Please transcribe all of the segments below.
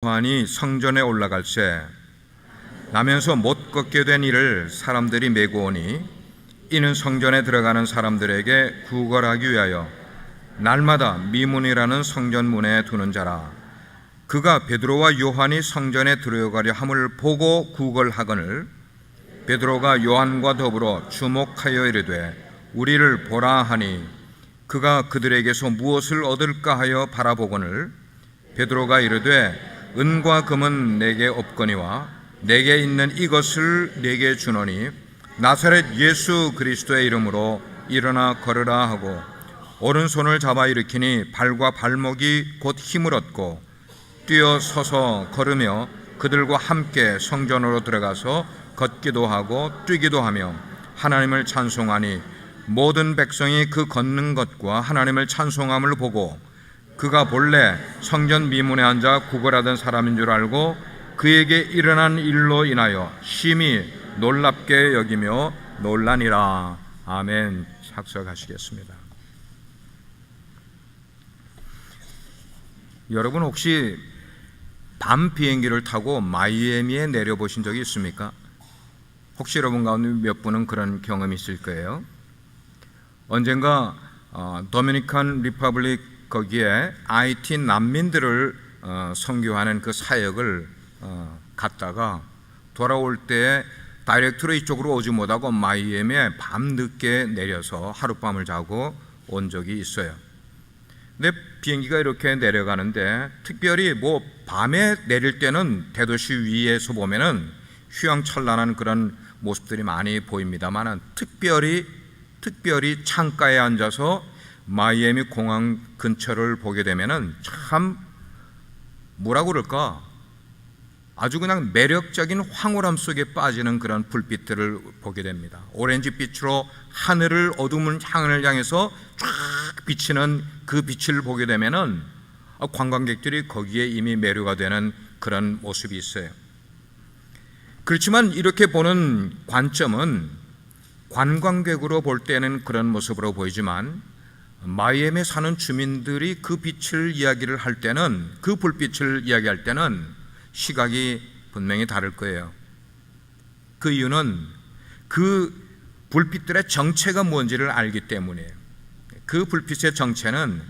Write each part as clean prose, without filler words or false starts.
요한이 성전에 올라갈새 나면서 못 걷게 된 이를 사람들이 메고 오니 이는 성전에 들어가는 사람들에게 구걸하기 위하여 날마다 미문이라는 성전문에 두는 자라. 그가 베드로와 요한이 성전에 들어가려 함을 보고 구걸하거늘 베드로가 요한과 더불어 주목하여 이르되 우리를 보라 하니 그가 그들에게서 무엇을 얻을까 하여 바라보거늘 베드로가 이르되 은과 금은 내게 없거니와 내게 있는 이것을 내게 주노니 나사렛 예수 그리스도의 이름으로 일어나 걸으라 하고 오른손을 잡아 일으키니 발과 발목이 곧 힘을 얻고 뛰어 서서 걸으며 그들과 함께 성전으로 들어가서 걷기도 하고 뛰기도 하며 하나님을 찬송하니 모든 백성이 그 걷는 것과 하나님을 찬송함을 보고 그가 본래 성전 미문에 앉아 구걸하던 사람인 줄 알고 그에게 일어난 일로 인하여 심히 놀랍게 여기며 놀라니라. 아멘. 착석하시겠습니다. 여러분 혹시 밤 비행기를 타고 마이애미에 내려보신 적이 있습니까? 혹시 여러분 가운데 몇 분은 그런 경험이 있을 거예요. 언젠가 도미니칸 리퍼블릭 거기에 IT 난민들을 선교하는 그 사역을 갔다가 돌아올 때 다이렉트로 이쪽으로 오지 못하고 마이애미에 밤늦게 내려서 하룻밤을 자고 온 적이 있어요. 근데 비행기가 이렇게 내려가는데 특별히 뭐 밤에 내릴 때는 대도시 위에서 보면은 휘황찬란한 그런 모습들이 많이 보입니다만 특별히 창가에 앉아서 마이애미 공항 근처를 보게 되면은 참 뭐라고 그럴까 아주 그냥 매력적인 황홀함 속에 빠지는 그런 불빛들을 보게 됩니다. 오렌지빛으로 하늘을 어두운 하늘을 향해서 쫙 비치는 그 빛을 보게 되면은 관광객들이 거기에 이미 매료가 되는 그런 모습이 있어요. 그렇지만 이렇게 보는 관점은 관광객으로 볼 때는 그런 모습으로 보이지만 마이애미에 사는 주민들이 그 빛을 이야기를 할 때는 그 불빛을 이야기할 때는 시각이 분명히 다를 거예요. 그 이유는 그 불빛들의 정체가 뭔지를 알기 때문이에요. 그 불빛의 정체는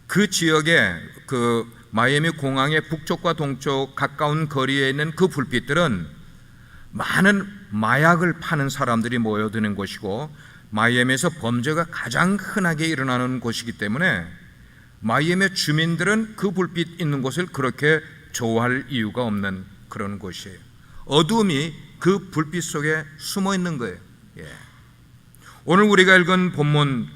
그 지역에 그 마이애미 공항의 북쪽과 동쪽 가까운 거리에 있는 그 불빛들은 많은 마약을 파는 사람들이 모여드는 곳이고 마이애미에서 범죄가 가장 흔하게 일어나는 곳이기 때문에 마이애미 주민들은 그 불빛 있는 곳을 그렇게 좋아할 이유가 없는 그런 곳이에요. 어둠이 그 불빛 속에 숨어 있는 거예요. 오늘 우리가 읽은 본문,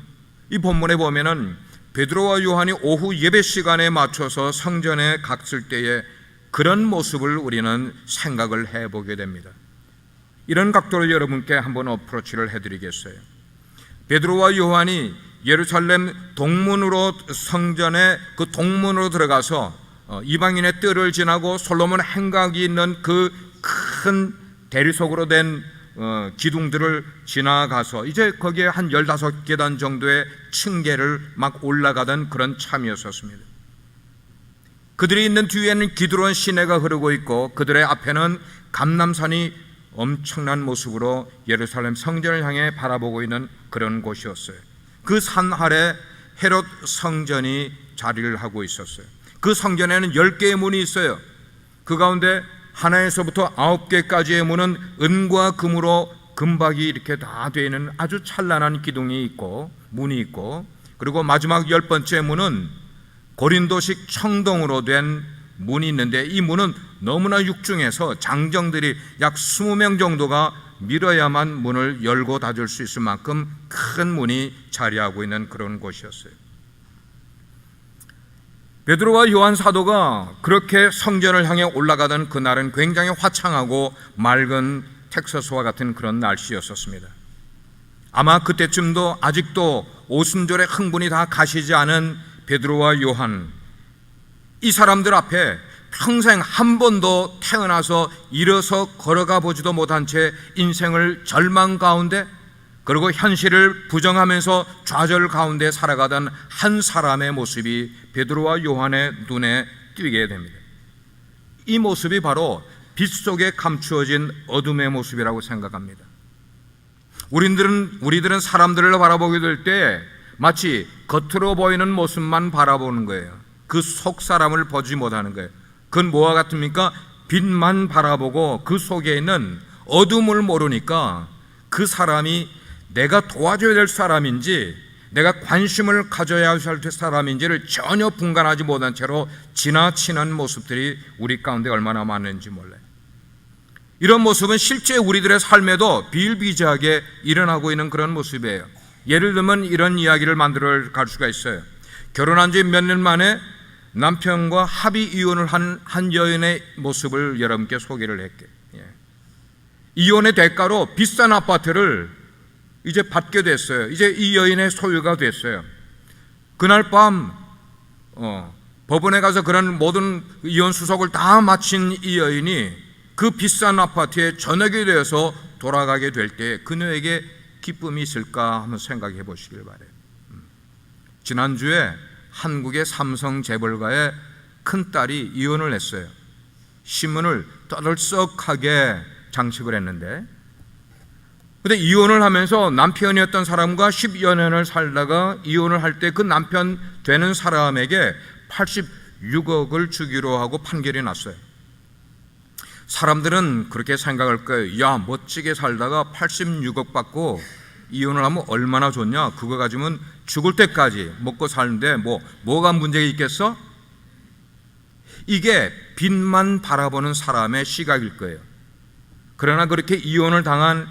이 본문에 보면은 베드로와 요한이 오후 예배 시간에 맞춰서 성전에 갔을 때의 그런 모습을 우리는 생각을 해보게 됩니다. 이런 각도로 여러분께 한번 어프로치를 해드리겠어요. 베드로와 요한이 예루살렘 동문으로 성전의 그 동문으로 들어가서 이방인의 뜰을 지나고 솔로몬 행각이 있는 그 큰 대리석으로 된 기둥들을 지나가서 이제 거기에 한 15계단 정도의 층계를 막 올라가던 그런 참이었었습니다. 그들이 있는 뒤에는 기드론 시내가 흐르고 있고 그들의 앞에는 감람산이 엄청난 모습으로 예루살렘 성전을 향해 바라보고 있는 그런 곳이었어요. 그 산 아래 헤롯 성전이 자리를 하고 있었어요. 그 성전에는 10개의 문이 있어요. 그 가운데 하나에서부터 9개까지의 문은 은과 금으로 금박이 이렇게 다 되어 있는 아주 찬란한 기둥이 있고 문이 있고, 그리고 마지막 10번째 문은 고린도식 청동으로 된 문이 있는데 이 문은 너무나 육중해서 장정들이 약 20명 정도가 밀어야만 문을 열고 닫을 수 있을 만큼 큰 문이 자리하고 있는 그런 곳이었어요. 베드로와 요한 사도가 그렇게 성전을 향해 올라가던 그날은 굉장히 화창하고 맑은 텍사스와 같은 그런 날씨였었습니다. 아마 그때쯤도 아직도 오순절의 흥분이 다 가시지 않은 베드로와 요한, 이 사람들 앞에 평생 한 번도 태어나서 일어서 걸어가 보지도 못한 채 인생을 절망 가운데 그리고 현실을 부정하면서 좌절 가운데 살아가던 한 사람의 모습이 베드로와 요한의 눈에 띄게 됩니다. 이 모습이 바로 빛 속에 감추어진 어둠의 모습이라고 생각합니다. 우리들은 사람들을 바라보게 될 때 마치 겉으로 보이는 모습만 바라보는 거예요. 그 속 사람을 보지 못하는 거예요. 그건 뭐와 같습니까? 빛만 바라보고 그 속에 있는 어둠을 모르니까 그 사람이 내가 도와줘야 될 사람인지 내가 관심을 가져야 할 사람인지를 전혀 분간하지 못한 채로 지나치는 모습들이 우리 가운데 얼마나 많은지 몰라요. 이런 모습은 실제 우리들의 삶에도 비일비재하게 일어나고 있는 그런 모습이에요. 예를 들면 이런 이야기를 만들어 갈 수가 있어요. 결혼한 지 몇 년 만에 남편과 합의 이혼을 한 여인의 모습을 여러분께 소개를 할게요. 이혼의 대가로 비싼 아파트를 이제 받게 됐어요. 이제 이 여인의 소유가 됐어요. 그날 밤 법원에 가서 그런 모든 이혼 수속을 다 마친 이 여인이 그 비싼 아파트에 저녁이 되어서 돌아가게 될 때 그녀에게 기쁨이 있을까 한번 생각해 보시길 바라요. 지난주에 한국의 삼성 재벌가의 큰딸이 이혼을 했어요. 신문을 떠들썩하게 장식을 했는데, 근데 이혼을 하면서 남편이었던 사람과 10여 년을 살다가 이혼을 할 때 그 남편 되는 사람에게 86억을 주기로 하고 판결이 났어요. 사람들은 그렇게 생각할 거예요. 야, 멋지게 살다가 86억 받고 이혼을 하면 얼마나 좋냐? 그거 가지면 죽을 때까지 먹고 사는데 뭐가 문제가 있겠어? 이게 빛만 바라보는 사람의 시각일 거예요. 그러나 그렇게 이혼을 당한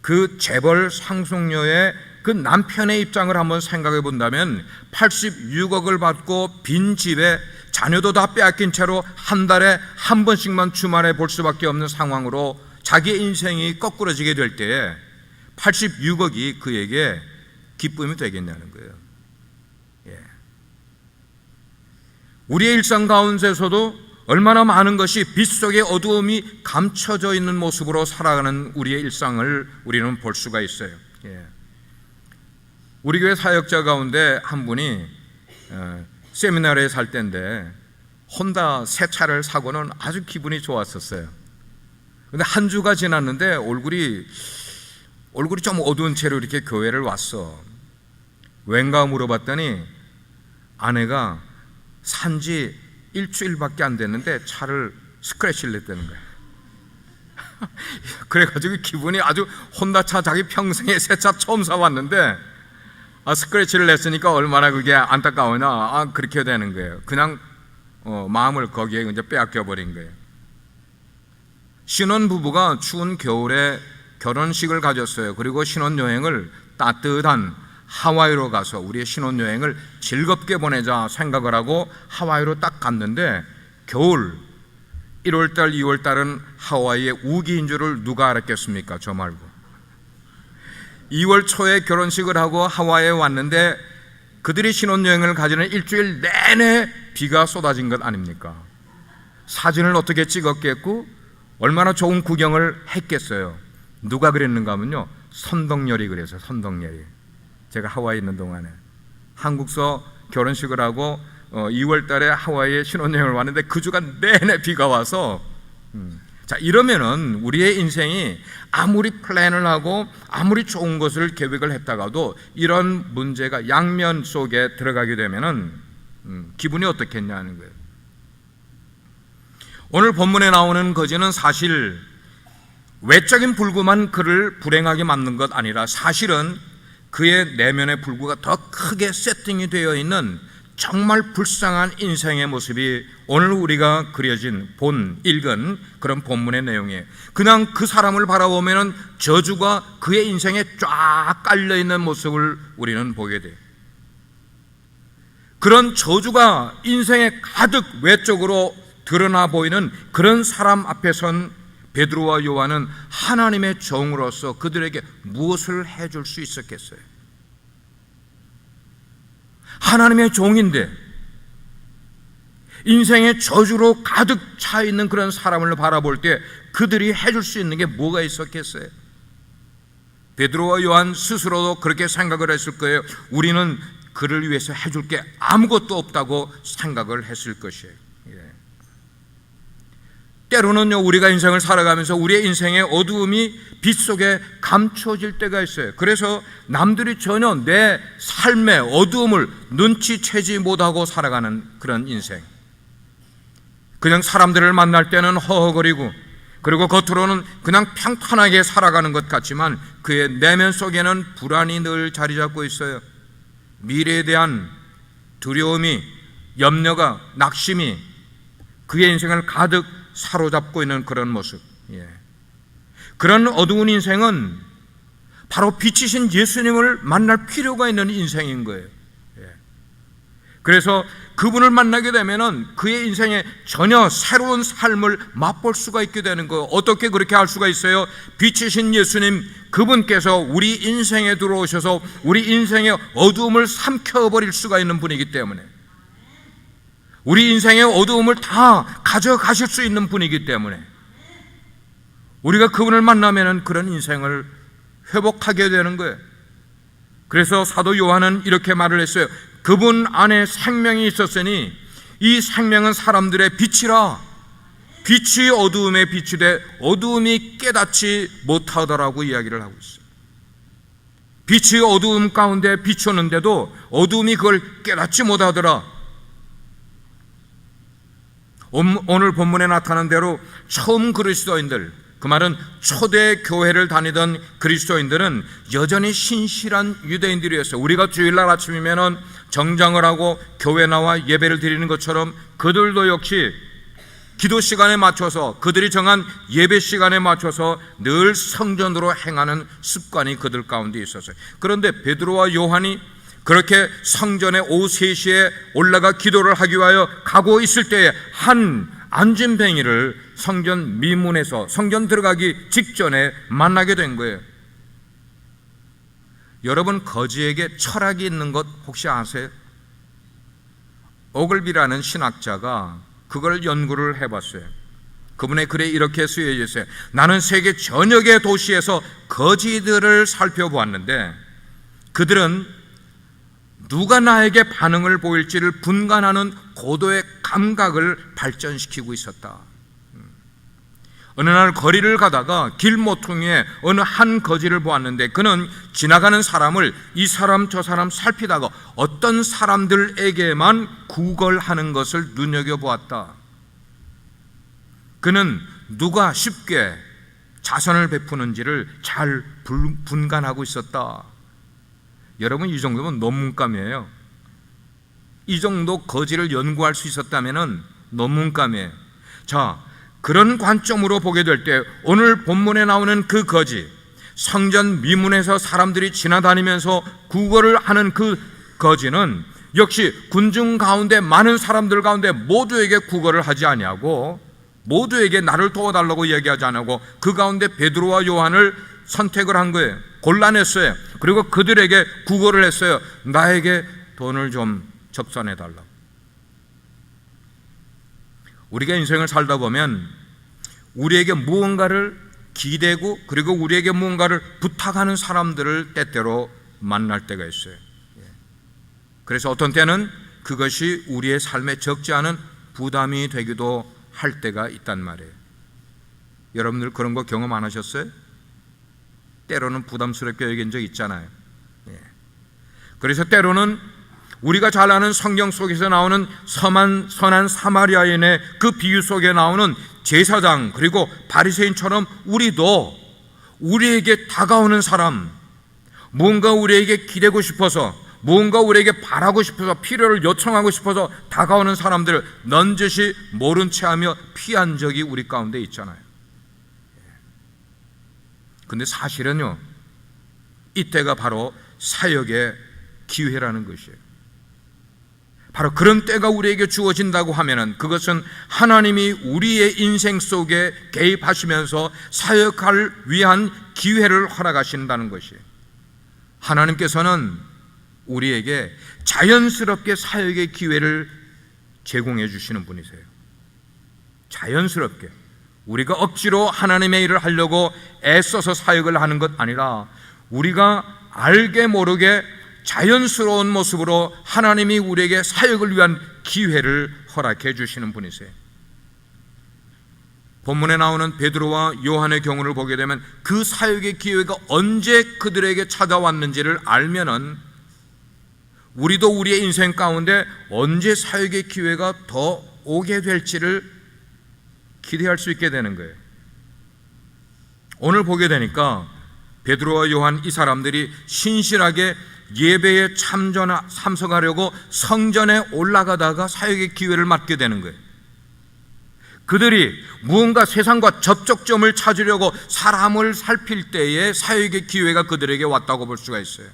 그 재벌 상속녀의 그 남편의 입장을 한번 생각해 본다면 86억을 받고 빈 집에 자녀도 다 빼앗긴 채로 한 달에 한 번씩만 주말에 볼 수밖에 없는 상황으로 자기의 인생이 거꾸러지게 될 때에 86억이 그에게 기쁨이 되겠냐는 거예요. 우리의 일상 가운데서도 얼마나 많은 것이 빛 속에 어두움이 감춰져 있는 모습으로 살아가는 우리의 일상을 우리는 볼 수가 있어요. 우리 교회 사역자 가운데 한 분이 세미나리에 살 때인데 혼다 새 차를 사고는 아주 기분이 좋았었어요. 근데 한 주가 지났는데 얼굴이 좀 어두운 채로 이렇게 교회를 왔어. 왠가 물어봤더니 아내가 산지 일주일밖에 안 됐는데 차를 스크래치를 냈다는 거야. 그래가지고 기분이 아주 혼다차 자기 평생에 새 차 처음 사왔는데 스크래치를 냈으니까 얼마나 그게 안타까우나 그렇게 되는 거예요. 그냥 마음을 거기에 이제 빼앗겨 버린 거예요. 신혼부부가 추운 겨울에 결혼식을 가졌어요. 그리고 신혼여행을 따뜻한 하와이로 가서 우리의 신혼여행을 즐겁게 보내자 생각을 하고 하와이로 딱 갔는데 겨울 1월달 2월달은 하와이의 우기인 줄을 누가 알았겠습니까? 저 말고. 2월 초에 결혼식을 하고 하와이에 왔는데 그들이 신혼여행을 가지는 일주일 내내 비가 쏟아진 것 아닙니까? 사진을 어떻게 찍었겠고 얼마나 좋은 구경을 했겠어요. 누가 그랬는가 하면요, 선덕열이 그래서 선덕열이. 제가 하와이에 있는 동안에 한국서 결혼식을 하고 2월 달에 하와이에 신혼여행을 왔는데 그 주가 내내 비가 와서 자, 이러면은 우리의 인생이 아무리 플랜을 하고 아무리 좋은 것을 계획을 했다가도 이런 문제가 양면 속에 들어가게 되면은 기분이 어떻겠냐는 거예요. 오늘 본문에 나오는 거지는 사실 외적인 불구만 그를 불행하게 만든 것 아니라 사실은 그의 내면의 불구가 더 크게 세팅이 되어 있는 정말 불쌍한 인생의 모습이 오늘 우리가 읽은 그런 본문의 내용이에요. 그냥 그 사람을 바라보면 저주가 그의 인생에 쫙 깔려있는 모습을 우리는 보게 돼요. 그런 저주가 인생에 가득 외적으로 드러나 보이는 그런 사람 앞에 선 베드로와 요한은 하나님의 종으로서 그들에게 무엇을 해줄 수 있었겠어요? 하나님의 종인데 인생의 저주로 가득 차 있는 그런 사람을 바라볼 때 그들이 해줄 수 있는 게 뭐가 있었겠어요? 베드로와 요한 스스로도 그렇게 생각을 했을 거예요. 우리는 그를 위해서 해줄 게 아무것도 없다고 생각을 했을 것이에요. 때로는요, 우리가 인생을 살아가면서 우리의 인생의 어두움이 빛 속에 감춰질 때가 있어요. 그래서 남들이 전혀 내 삶의 어두움을 눈치채지 못하고 살아가는 그런 인생. 그냥 사람들을 만날 때는 허허거리고, 그리고 겉으로는 그냥 평탄하게 살아가는 것 같지만 그의 내면 속에는 불안이 늘 자리 잡고 있어요. 미래에 대한 두려움이, 염려가, 낙심이 그의 인생을 가득 사로잡고 있는 그런 모습. 그런 어두운 인생은 바로 빛이신 예수님을 만날 필요가 있는 인생인 거예요. 그래서 그분을 만나게 되면은 그의 인생에 전혀 새로운 삶을 맛볼 수가 있게 되는 거예요. 어떻게 그렇게 할 수가 있어요? 빛이신 예수님, 그분께서 우리 인생에 들어오셔서 우리 인생의 어두움을 삼켜버릴 수가 있는 분이기 때문에, 우리 인생의 어두움을 다 가져가실 수 있는 분이기 때문에 우리가 그분을 만나면 그런 인생을 회복하게 되는 거예요. 그래서 사도 요한은 이렇게 말을 했어요. 그분 안에 생명이 있었으니 이 생명은 사람들의 빛이라. 빛이 어두움에 빛이 돼 어두움이 깨닫지 못하더라고 이야기를 하고 있어요. 빛이 어두움 가운데 비추었는데도 어두움이 그걸 깨닫지 못하더라. 오늘 본문에 나타난 대로 처음 그리스도인들, 그 말은 초대 교회를 다니던 그리스도인들은 여전히 신실한 유대인들이었어요. 우리가 주일날 아침이면 정장을 하고 교회 나와 예배를 드리는 것처럼 그들도 역시 기도 시간에 맞춰서, 그들이 정한 예배 시간에 맞춰서 늘 성전으로 행하는 습관이 그들 가운데 있었어요. 그런데 베드로와 요한이 그렇게 성전에 오후 3시에 올라가 기도를 하기 위하여 가고 있을 때에 한 안진뱅이를 성전 미문에서 성전 들어가기 직전에 만나게 된 거예요. 여러분, 거지에게 철학이 있는 것 혹시 아세요? 오글비라는 신학자가 그걸 연구를 해봤어요. 그분의 글에 이렇게 쓰여져 있어요. 나는 세계 전역의 도시에서 거지들을 살펴보았는데 그들은 누가 나에게 반응을 보일지를 분간하는 고도의 감각을 발전시키고 있었다. 어느 날 거리를 가다가 길 모퉁이에 어느 한 거지를 보았는데 그는 지나가는 사람을 이 사람 저 사람 살피다가 어떤 사람들에게만 구걸하는 것을 눈여겨보았다. 그는 누가 쉽게 자선을 베푸는지를 잘 분간하고 있었다. 여러분, 이 정도면 논문감이에요. 이 정도 거지를 연구할 수 있었다면 논문감이에요. 자, 그런 관점으로 보게 될 때 오늘 본문에 나오는 그 거지, 성전 미문에서 사람들이 지나다니면서 구걸을 하는 그 거지는 역시 군중 가운데 많은 사람들 가운데 모두에게 구걸을 하지 아니하고, 모두에게 나를 도와달라고 이야기하지 않고 그 가운데 베드로와 요한을 선택을 한 거예요. 골라냈어요. 그리고 그들에게 구걸을 했어요. 나에게 돈을 좀 적산해 달라고. 우리가 인생을 살다 보면 우리에게 무언가를 기대고 그리고 우리에게 무언가를 부탁하는 사람들을 때때로 만날 때가 있어요. 그래서 어떤 때는 그것이 우리의 삶에 적지 않은 부담이 되기도 할 때가 있단 말이에요. 여러분들 그런 거 경험 안 하셨어요? 때로는 부담스럽게 여긴 적 있잖아요. 그래서 때로는 우리가 잘 아는 성경 속에서 나오는 선한 사마리아인의 그 비유 속에 나오는 제사장 그리고 바리새인처럼 우리도 우리에게 다가오는 사람, 뭔가 우리에게 기대고 싶어서, 뭔가 우리에게 바라고 싶어서, 필요를 요청하고 싶어서 다가오는 사람들을 넌지시 모른 채 하며 피한 적이 우리 가운데 있잖아요. 근데 사실은요, 이때가 바로 사역의 기회라는 것이에요. 바로 그런 때가 우리에게 주어진다고 하면은 그것은 하나님이 우리의 인생 속에 개입하시면서 사역할 위한 기회를 허락하신다는 것이에요. 하나님께서는 우리에게 자연스럽게 사역의 기회를 제공해 주시는 분이세요. 자연스럽게. 우리가 억지로 하나님의 일을 하려고 애써서 사역을 하는 것 아니라 우리가 알게 모르게 자연스러운 모습으로 하나님이 우리에게 사역을 위한 기회를 허락해 주시는 분이세요. 본문에 나오는 베드로와 요한의 경우를 보게 되면 그 사역의 기회가 언제 그들에게 찾아왔는지를 알면은 우리도 우리의 인생 가운데 언제 사역의 기회가 더 오게 될지를 기대할 수 있게 되는 거예요. 오늘 보게 되니까 베드로와 요한 이 사람들이 신실하게 예배에 참석하려고 성전에 올라가다가 사역의 기회를 맞게 되는 거예요. 그들이 무언가 세상과 접촉점을 찾으려고 사람을 살필 때에 사역의 기회가 그들에게 왔다고 볼 수가 있어요.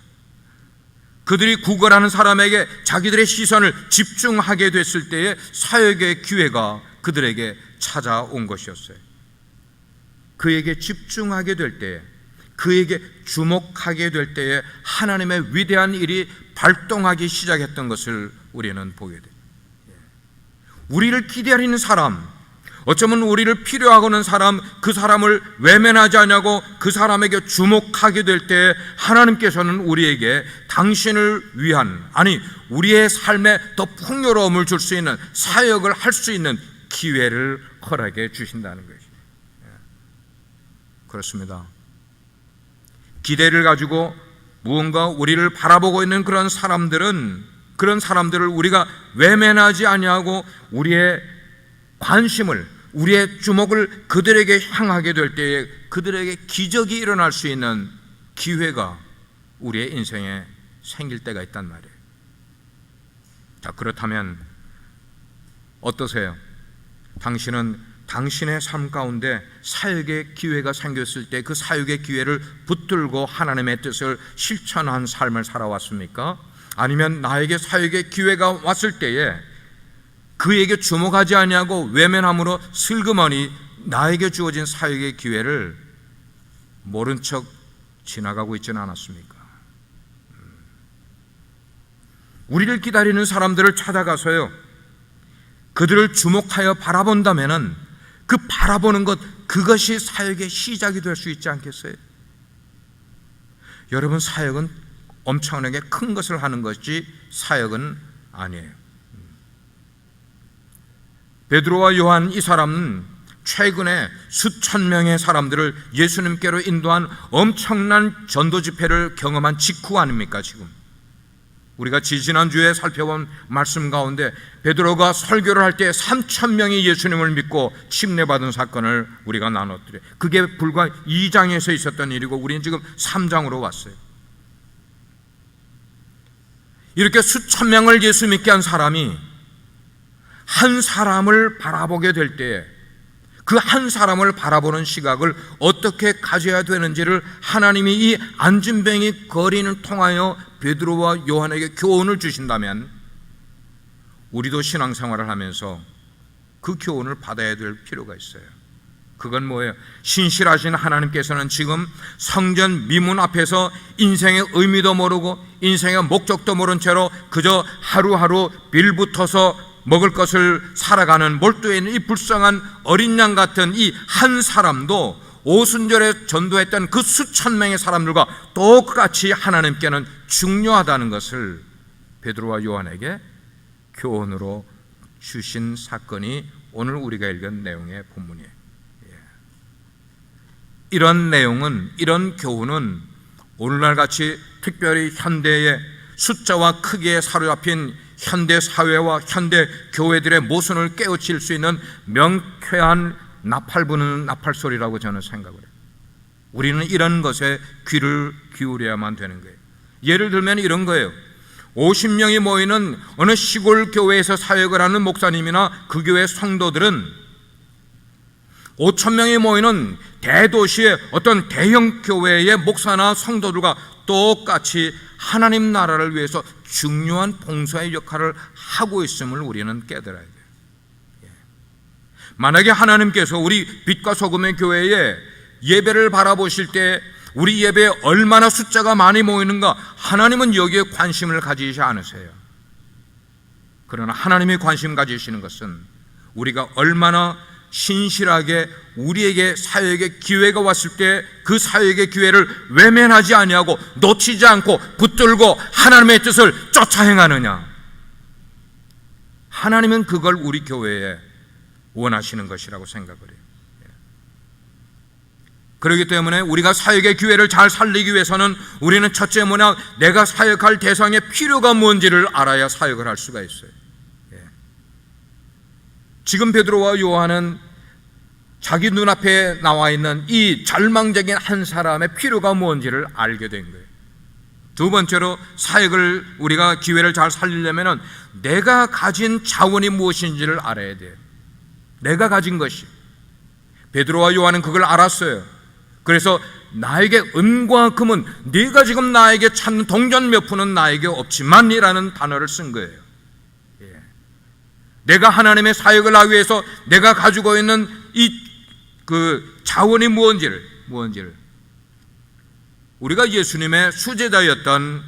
그들이 구걸하는 사람에게 자기들의 시선을 집중하게 됐을 때에 사역의 기회가 그들에게 찾아온 것이었어요. 그에게 집중하게 될 때에, 그에게 주목하게 될 때에 하나님의 위대한 일이 발동하기 시작했던 것을 우리는 보게 돼요. 우리를 기다리는 사람, 어쩌면 우리를 필요하고는 사람, 그 사람을 외면하지 않냐고 그 사람에게 주목하게 될 때 하나님께서는 우리에게 당신을 위한, 아니 우리의 삶에 더 풍요로움을 줄 수 있는 사역을 할 수 있는 기회를 허락해 주신다는 것이죠. 그렇습니다. 기대를 가지고 무언가 우리를 바라보고 있는 그런 사람들을 우리가 외면하지 아니하고 우리의 관심을, 우리의 주목을 그들에게 향하게 될 때에 그들에게 기적이 일어날 수 있는 기회가 우리의 인생에 생길 때가 있단 말이에요. 자, 그렇다면 어떠세요? 당신은 당신의 삶 가운데 사역의 기회가 생겼을 때 그 사역의 기회를 붙들고 하나님의 뜻을 실천한 삶을 살아왔습니까? 아니면 나에게 사역의 기회가 왔을 때에 그에게 주목하지 아니하고 외면함으로 슬그머니 나에게 주어진 사역의 기회를 모른 척 지나가고 있지는 않았습니까? 우리를 기다리는 사람들을 찾아가서요, 그들을 주목하여 바라본다면은 그 바라보는 것, 그것이 사역의 시작이 될 수 있지 않겠어요? 여러분, 사역은 엄청나게 큰 것을 하는 것이 사역은 아니에요. 베드로와 요한 이 사람은 최근에 수천 명의 사람들을 예수님께로 인도한 엄청난 전도 집회를 경험한 직후 아닙니까? 지금 우리가 지지난주에 살펴본 말씀 가운데 베드로가 설교를 할 때 3,000명이 예수님을 믿고 침례받은 사건을 우리가 나눴더래요. 그게 불과 2장에서 있었던 일이고 우리는 지금 3장으로 왔어요. 이렇게 수천 명을 예수 믿게 한 사람이 한 사람을 바라보게 될 때에 그 한 사람을 바라보는 시각을 어떻게 가져야 되는지를 하나님이 이 안진뱅이 거리를 통하여 베드로와 요한에게 교훈을 주신다면 우리도 신앙생활을 하면서 그 교훈을 받아야 될 필요가 있어요. 그건 뭐예요? 신실하신 하나님께서는 지금 성전 미문 앞에서 인생의 의미도 모르고 인생의 목적도 모른 채로 그저 하루하루 빌붙어서 먹을 것을 살아가는 몰두에 있는 이 불쌍한 어린 양 같은 이 한 사람도 오순절에 전도했던 그 수천 명의 사람들과 똑같이 하나님께는 중요하다는 것을 베드로와 요한에게 교훈으로 주신 사건이 오늘 우리가 읽은 내용의 본문이에요. 이런 내용은, 이런 교훈은 오늘날같이 특별히 현대의 숫자와 크기에 사로잡힌 현대 사회와 현대 교회들의 모순을 깨우칠 수 있는 명쾌한 나팔 부는 나팔 소리라고 저는 생각을 해요. 우리는 이런 것에 귀를 기울여야만 되는 거예요. 예를 들면 이런 거예요. 50명이 모이는 어느 시골 교회에서 사역을 하는 목사님이나 그 교회 성도들은 5,000명이 모이는 대도시의 어떤 대형 교회의 목사나 성도들과 똑같이 하나님 나라를 위해서 중요한 봉사의 역할을 하고 있음을 우리는 깨달아야 돼요. 만약에 하나님께서 우리 빛과 소금의 교회에 예배를 바라보실 때 우리 예배에 얼마나 숫자가 많이 모이는가, 하나님은 여기에 관심을 가지지 않으세요. 그러나 하나님이 관심 가지시는 것은 우리가 얼마나 신실하게 우리에게 사역의 기회가 왔을 때 그 사역의 기회를 외면하지 아니하고 놓치지 않고 붙들고 하나님의 뜻을 쫓아 행하느냐. 하나님은 그걸 우리 교회에 원하시는 것이라고 생각을 해요. 그렇기 때문에 우리가 사역의 기회를 잘 살리기 위해서는 우리는 첫째 뭐냐, 내가 사역할 대상의 필요가 뭔지를 알아야 사역을 할 수가 있어요. 지금 베드로와 요한은 자기 눈앞에 나와 있는 이 절망적인 한 사람의 필요가 뭔지를 알게 된 거예요. 두 번째로, 사역을 우리가 기회를 잘 살리려면 내가 가진 자원이 무엇인지를 알아야 돼요. 내가 가진 것이. 베드로와 요한은 그걸 알았어요. 그래서 나에게 은과 금은, 네가 지금 나에게 찾는 동전 몇 푼은 나에게 없지만 이라는 단어를 쓴 거예요. 내가 하나님의 사역을 하기 위해서 내가 가지고 있는 그 자원이 무언지를 우리가 예수님의 수제자였던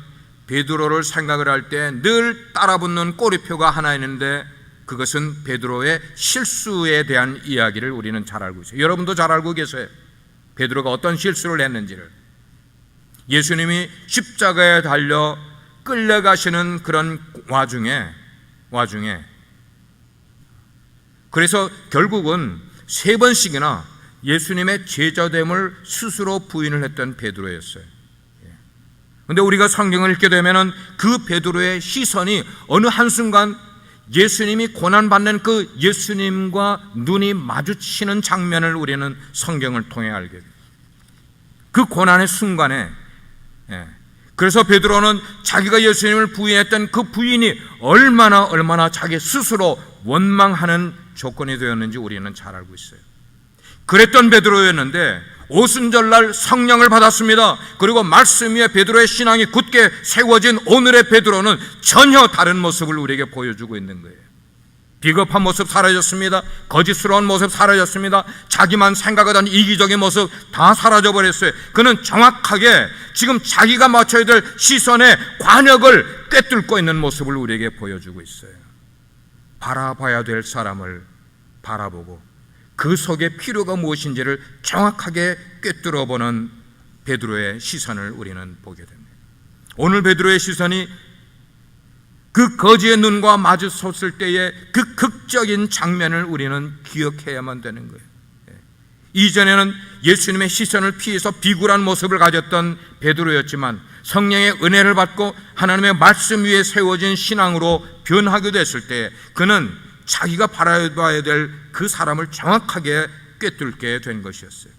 베드로를 생각을 할 때 늘 따라붙는 꼬리표가 하나 있는데, 그것은 베드로의 실수에 대한 이야기를 우리는 잘 알고 있어요. 여러분도 잘 알고 계세요. 베드로가 어떤 실수를 했는지를. 예수님이 십자가에 달려 끌려가시는 그런 와중에 그래서 결국은 3번씩이나 예수님의 제자됨을 스스로 부인을 했던 베드로였어요. 그런데 우리가 성경을 읽게 되면 그 베드로의 시선이 어느 한순간 예수님이 고난받는 그 예수님과 눈이 마주치는 장면을 우리는 성경을 통해 알게 돼요. 그 고난의 순간에, 그래서 베드로는 자기가 예수님을 부인했던 그 부인이 얼마나 자기 스스로 원망하는 조건이 되었는지 우리는 잘 알고 있어요. 그랬던 베드로였는데 오순절날 성령을 받았습니다. 그리고 말씀 위에 베드로의 신앙이 굳게 세워진 오늘의 베드로는 전혀 다른 모습을 우리에게 보여주고 있는 거예요. 비겁한 모습 사라졌습니다. 거짓스러운 모습 사라졌습니다. 자기만 생각하던 이기적인 모습 다 사라져버렸어요. 그는 정확하게 지금 자기가 맞춰야 될 시선의 관역을 꿰뚫고 있는 모습을 우리에게 보여주고 있어요. 바라봐야 될 사람을 바라보고 그 속에 필요가 무엇인지를 정확하게 꿰뚫어보는 베드로의 시선을 우리는 보게 됩니다. 오늘 베드로의 시선이 그 거지의 눈과 마주섰을 때의 그 극적인 장면을 우리는 기억해야만 되는 거예요. 이전에는 예수님의 시선을 피해서 비굴한 모습을 가졌던 베드로였지만 성령의 은혜를 받고 하나님의 말씀 위에 세워진 신앙으로 변하게 됐을 때 그는 자기가 바라봐야 될 그 사람을 정확하게 꿰뚫게 된 것이었어요.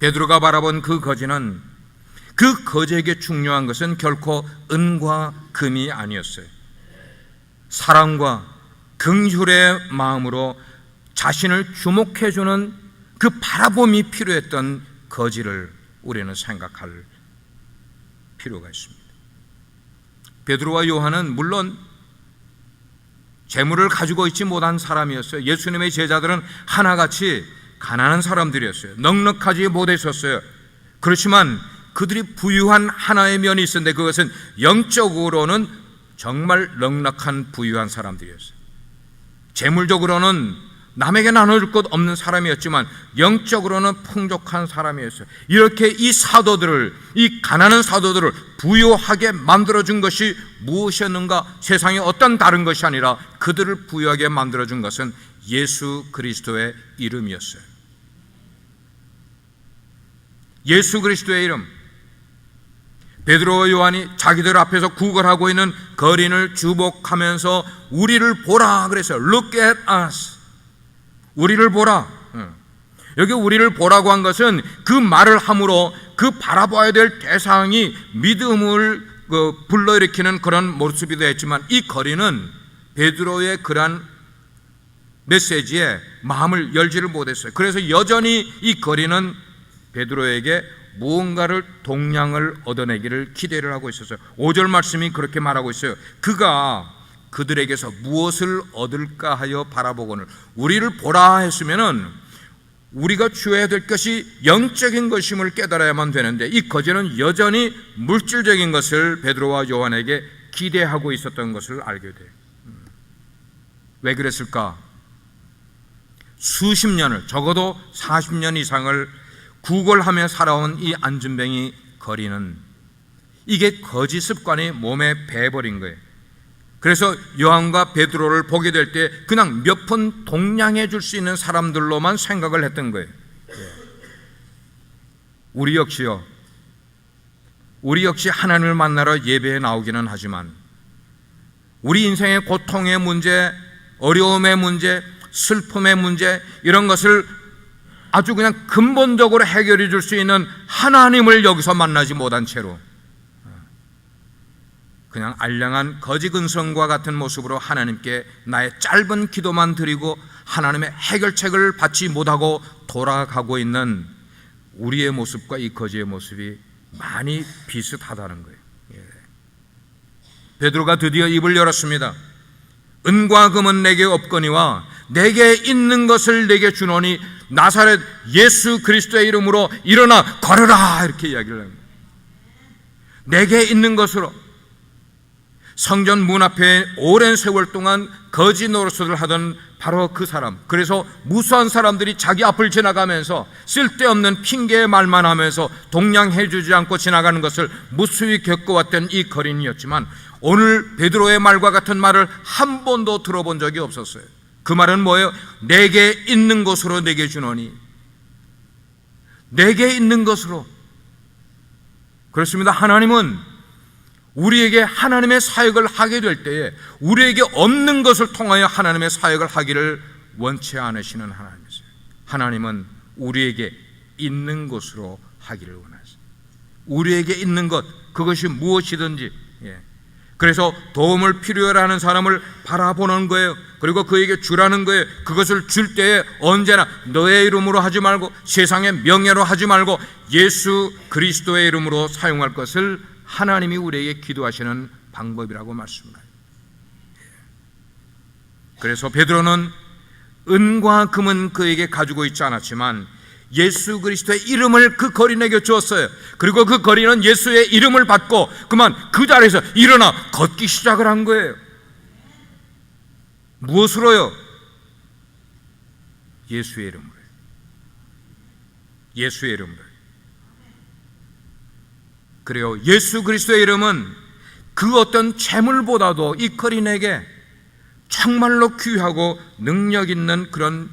베드로가 바라본 그 거지는, 그 거지에게 중요한 것은 결코 은과 금이 아니었어요. 사랑과 긍휼의 마음으로 자신을 주목해주는 그 바라봄이 필요했던 거지를 우리는 생각할 필요가 있습니다. 베드로와 요한은 물론 재물을 가지고 있지 못한 사람이었어요. 예수님의 제자들은 하나같이 가난한 사람들이었어요. 넉넉하지 못했었어요. 그렇지만 그들이 부유한 하나의 면이 있었는데 그것은 영적으로는 정말 넉넉한 부유한 사람들이었어요. 재물적으로는 남에게 나눠줄 것 없는 사람이었지만 영적으로는 풍족한 사람이었어요. 이렇게 이 사도들을, 이 가난한 사도들을 부유하게 만들어준 것이 무엇이었는가? 세상에 어떤 다른 것이 아니라 그들을 부유하게 만들어준 것은 예수 그리스도의 이름이었어요. 예수 그리스도의 이름. 베드로와 요한이 자기들 앞에서 구걸하고 있는 거린을 주목하면서 우리를 보라 그랬어요. Look at us. 우리를 보라. 여기 우리를 보라고 한 것은 그 말을 함으로 그 바라봐야 될 대상이 믿음을 불러일으키는 그런 모습이 되었지만 이 거린은 베드로의 그러한 메시지에 마음을 열지를 못했어요. 그래서 여전히 이 거린은 베드로에게 무언가를 동량을 얻어내기를 기대를 하고 있었어요. 5절 말씀이 그렇게 말하고 있어요. 그가 그들에게서 무엇을 얻을까 하여 바라보거늘. 우리를 보라 했으면은 우리가 주어야 될 것이 영적인 것임을 깨달아야만 되는데 이 거지는 여전히 물질적인 것을 베드로와 요한에게 기대하고 있었던 것을 알게 돼요. 왜 그랬을까? 수십 년을, 적어도 40년 이상을 구걸하며 살아온 이 안진뱅이 거리는 이게 거지 습관이 몸에 배버린 거예요. 그래서 요한과 베드로를 보게 될 때 그냥 몇 푼 동량해 줄 수 있는 사람들로만 생각을 했던 거예요. 우리 역시요, 우리 역시 하나님을 만나러 예배에 나오기는 하지만 우리 인생의 고통의 문제, 어려움의 문제, 슬픔의 문제, 이런 것을 아주 그냥 근본적으로 해결해 줄 수 있는 하나님을 여기서 만나지 못한 채로 그냥 알량한 거지 근성과 같은 모습으로 하나님께 나의 짧은 기도만 드리고 하나님의 해결책을 받지 못하고 돌아가고 있는 우리의 모습과 이 거지의 모습이 많이 비슷하다는 거예요. 베드로가 드디어 입을 열었습니다. 은과 금은 내게 없거니와 내게 있는 것을 내게 주노니 나사렛 예수 그리스도의 이름으로 일어나 걸으라, 이렇게 이야기를 합니다. 내게 있는 것으로. 성전 문 앞에 오랜 세월 동안 거지 노릇을 하던 바로 그 사람, 그래서 무수한 사람들이 자기 앞을 지나가면서 쓸데없는 핑계의 말만 하면서 동냥해 주지 않고 지나가는 것을 무수히 겪어왔던 이 거린이었지만 오늘 베드로의 말과 같은 말을 한 번도 들어본 적이 없었어요. 그 말은 뭐예요? 내게 있는 것으로 내게 주노니. 내게 있는 것으로. 그렇습니다. 하나님은 우리에게 하나님의 사역을 하게 될 때에 우리에게 없는 것을 통하여 하나님의 사역을 하기를 원치 않으시는 하나님이세요. 하나님은 우리에게 있는 것으로 하기를 원하세요. 우리에게 있는 것, 그것이 무엇이든지. 그래서 도움을 필요로 하는 사람을 바라보는 거예요. 그리고 그에게 주라는 거예요. 그것을 줄 때에 언제나 너의 이름으로 하지 말고 세상의 명예로 하지 말고 예수 그리스도의 이름으로 사용할 것을 하나님이 우리에게 기도하시는 방법이라고 말씀합니다. 그래서 베드로는 은과 금은 그에게 가지고 있지 않았지만 예수 그리스도의 이름을 그 거린에게 주었어요. 그리고 그 거린은 예수의 이름을 받고 그만 그 자리에서 일어나 걷기 시작을 한 거예요. 무엇으로요? 예수의 이름으로. 예수의 이름으로. 그래요. 예수 그리스도의 이름은 그 어떤 재물보다도 이 거린에게 정말로 귀하고 능력 있는 그런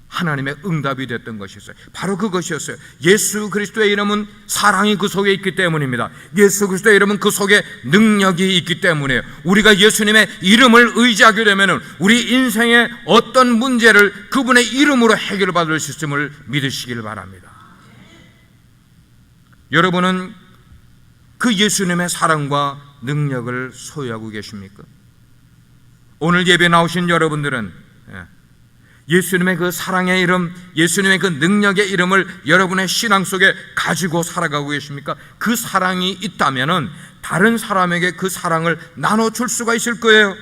하나님의 응답이 됐던 것이었어요. 바로 그것이었어요. 예수 그리스도의 이름은 사랑이 그 속에 있기 때문입니다. 예수 그리스도의 이름은 그 속에 능력이 있기 때문에 우리가 예수님의 이름을 의지하게 되면 우리 인생의 어떤 문제를 그분의 이름으로 해결받을 수 있음을 믿으시길 바랍니다. 여러분은 그 예수님의 사랑과 능력을 소유하고 계십니까? 오늘 예배 나오신 여러분들은 예수님의 그 사랑의 이름, 예수님의 그 능력의 이름을 여러분의 신앙 속에 가지고 살아가고 계십니까? 그 사랑이 있다면 다른 사람에게 그 사랑을 나눠줄 수가 있을 거예요.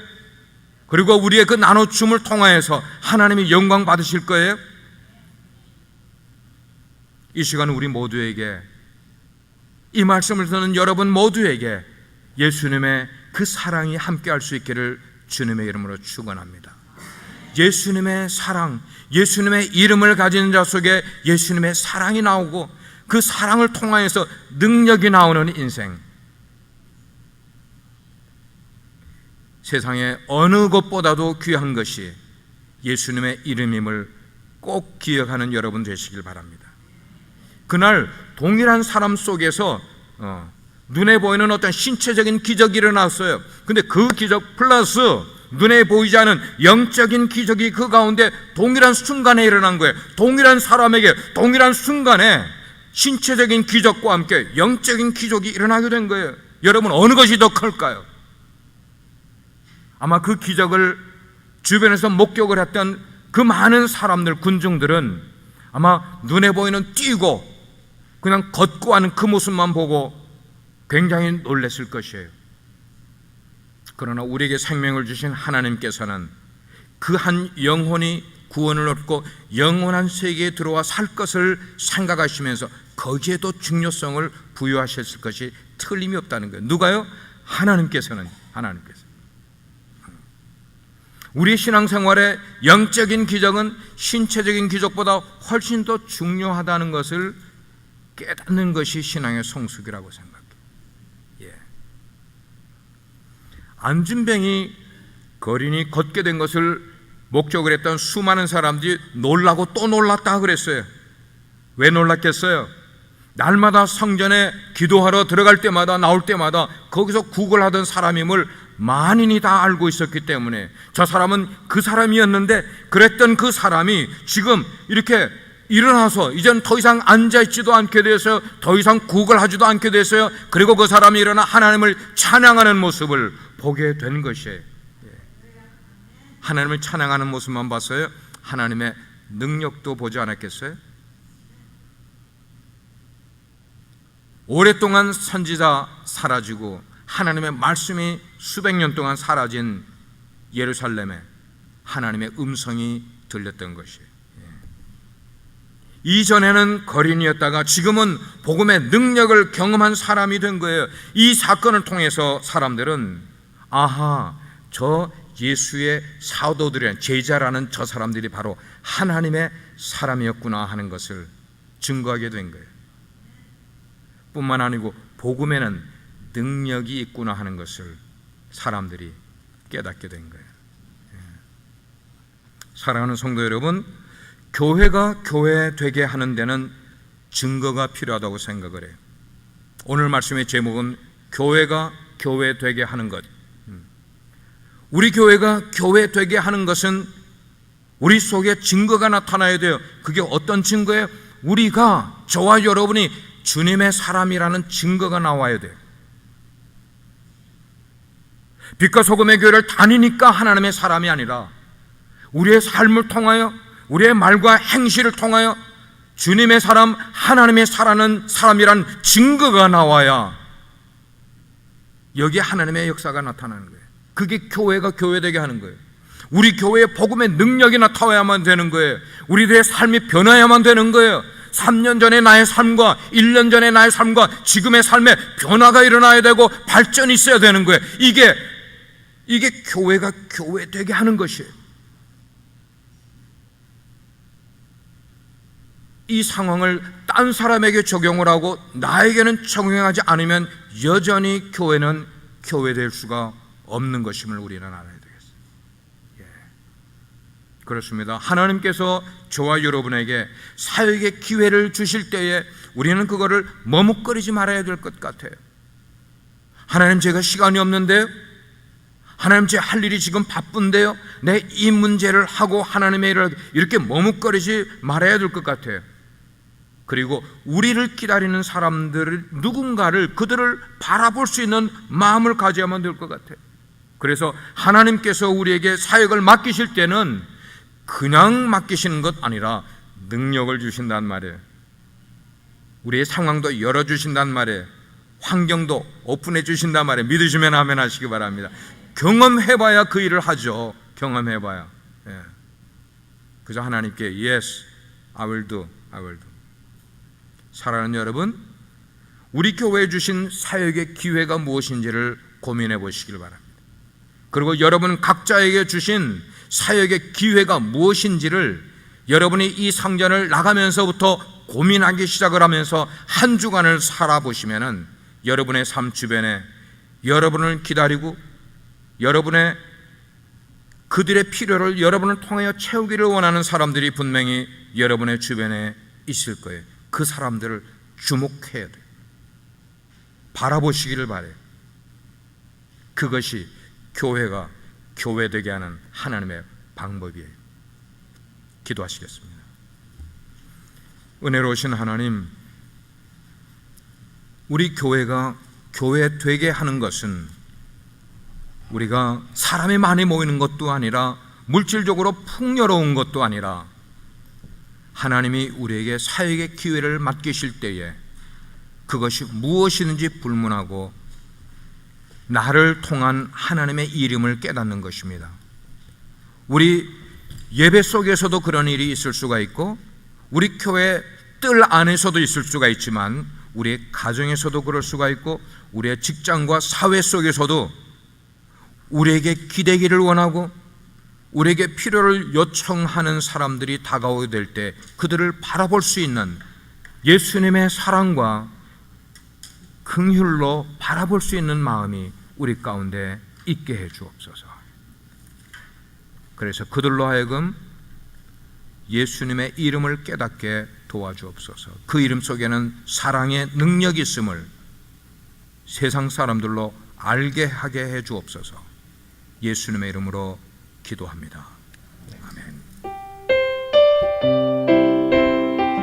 그리고 우리의 그 나눠줌을 통하여서 하나님이 영광 받으실 거예요. 이 시간 우리 모두에게, 이 말씀을 듣는 여러분 모두에게 예수님의 그 사랑이 함께할 수 있기를 주님의 이름으로 축원합니다. 예수님의 사랑, 예수님의 이름을 가진 자 속에 예수님의 사랑이 나오고 그 사랑을 통하여서 능력이 나오는 인생, 세상에 어느 것보다도 귀한 것이 예수님의 이름임을 꼭 기억하는 여러분 되시길 바랍니다. 그날 동일한 사람 속에서 눈에 보이는 어떤 신체적인 기적이 일어났어요. 근데 그 기적 플러스 눈에 보이지 않은 영적인 기적이 그 가운데 동일한 순간에 일어난 거예요. 동일한 사람에게 동일한 순간에 신체적인 기적과 함께 영적인 기적이 일어나게 된 거예요. 여러분, 어느 것이 더 클까요? 아마 그 기적을 주변에서 목격을 했던 그 많은 사람들, 군중들은 아마 눈에 보이는 뛰고 그냥 걷고 하는 그 모습만 보고 굉장히 놀랐을 것이에요. 그러나 우리에게 생명을 주신 하나님께서는 그 한 영혼이 구원을 얻고 영원한 세계에 들어와 살 것을 생각하시면서 거기에도 중요성을 부여하셨을 것이 틀림이 없다는 거예요. 누가요? 하나님께서는. 우리 신앙생활의 영적인 기적은 신체적인 기적보다 훨씬 더 중요하다는 것을 깨닫는 것이 신앙의 성숙이라고 생각해요. 안진뱅이 거린이 걷게 된 것을 목격을 했던 수많은 사람들이 놀라고 또 놀랐다 그랬어요. 왜 놀랐겠어요? 날마다 성전에 기도하러 들어갈 때마다 나올 때마다 거기서 구걸하던 사람임을 만인이 다 알고 있었기 때문에 저 사람은 그 사람이었는데, 그랬던 그 사람이 지금 이렇게 일어나서 이젠 더 이상 앉아있지도 않게 됐어요. 더 이상 구걸하지도 않게 됐어요. 그리고 그 사람이 일어나 하나님을 찬양하는 모습을 보게 된 것이에요. 하나님을 찬양하는 모습만 봤어요? 하나님의 능력도 보지 않았겠어요? 오랫동안 선지자 사라지고 하나님의 말씀이 수백 년 동안 사라진 예루살렘에 하나님의 음성이 들렸던 것이에요. 이전에는 거린이었다가 지금은 복음의 능력을 경험한 사람이 된 거예요. 이 사건을 통해서 사람들은 아하, 저 예수의 사도들이란 제자라는 저 사람들이 바로 하나님의 사람이었구나 하는 것을 증거하게 된 거예요. 뿐만 아니고 복음에는 능력이 있구나 하는 것을 사람들이 깨닫게 된 거예요. 사랑하는 성도 여러분, 교회가 교회 되게 하는 데는 증거가 필요하다고 생각을 해요. 오늘 말씀의 제목은 교회가 교회 되게 하는 것. 우리 교회가 교회 되게 하는 것은 우리 속에 증거가 나타나야 돼요. 그게 어떤 증거예요? 우리가, 저와 여러분이 주님의 사람이라는 증거가 나와야 돼요. 빛과 소금의 교회를 다니니까 하나님의 사람이 아니라 우리의 삶을 통하여, 우리의 말과 행실을 통하여 주님의 사람, 하나님의 사람이란 증거가 나와야 여기에 하나님의 역사가 나타나는 거예요. 그게 교회가 교회되게 하는 거예요. 우리 교회에 복음의 능력이 나타나야만 되는 거예요. 우리들의 삶이 변화야만 되는 거예요. 3년 전의 나의 삶과 1년 전의 나의 삶과 지금의 삶에 변화가 일어나야 되고 발전이 있어야 되는 거예요. 이게 교회가 교회되게 하는 것이에요. 이 상황을 딴 사람에게 적용을 하고 나에게는 적용하지 않으면 여전히 교회는 교회될 수가 없는 것임을 우리는 알아야 되겠어요. 그렇습니다. 하나님께서 저와 여러분에게 사역의 기회를 주실 때에 우리는 그거를 머뭇거리지 말아야 될 것 같아요. 하나님, 제가 시간이 없는데요, 하나님, 제 할 일이 지금 바쁜데요, 내 이 문제를 하고 하나님의 일을 이렇게 머뭇거리지 말아야 될 것 같아요. 그리고 우리를 기다리는 사람들을, 누군가를, 그들을 바라볼 수 있는 마음을 가져야만 될 것 같아요. 그래서 하나님께서 우리에게 사역을 맡기실 때는 그냥 맡기시는 것 아니라 능력을 주신단 말이에요. 우리의 상황도 열어주신단 말이에요. 환경도 오픈해 주신단 말이에요. 믿으시면 아멘 하시기 바랍니다. 경험해봐야 그 일을 하죠. 경험해봐야. 그저 하나님께 Yes, I will do, I will do. 사랑하는 여러분, 우리 교회에 주신 사역의 기회가 무엇인지를 고민해 보시길 바랍니다. 그리고 여러분 각자에게 주신 사역의 기회가 무엇인지를 여러분이 이 상전을 나가면서부터 고민하기 시작을 하면서 한 주간을 살아보시면은 여러분의 삶 주변에 여러분을 기다리고 여러분의 그들의 필요를 여러분을 통하여 채우기를 원하는 사람들이 분명히 여러분의 주변에 있을 거예요. 그 사람들을 주목해야 돼요. 바라보시기를 바라요. 그것이 교회가 교회되게 하는 하나님의 방법이에요. 기도하시겠습니다. 은혜로우신 하나님, 우리 교회가 교회되게 하는 것은 우리가 사람이 많이 모이는 것도 아니라 물질적으로 풍요로운 것도 아니라 하나님이 우리에게 사역의 기회를 맡기실 때에 그것이 무엇이든지 불문하고 나를 통한 하나님의 이름을 깨닫는 것입니다. 우리 예배 속에서도 그런 일이 있을 수가 있고 우리 교회 뜰 안에서도 있을 수가 있지만 우리의 가정에서도 그럴 수가 있고 우리의 직장과 사회 속에서도 우리에게 기대기를 원하고 우리에게 필요를 요청하는 사람들이 다가오게 될 때 그들을 바라볼 수 있는 예수님의 사랑과 긍휼로 바라볼 수 있는 마음이 우리 가운데 있게 해 주옵소서. 그래서 그들로 하여금 예수님의 이름을 깨닫게 도와주옵소서. 그 이름 속에는 사랑의 능력이 있음을 세상 사람들로 알게 하게 해 주옵소서. 예수님의 이름으로 기도합니다.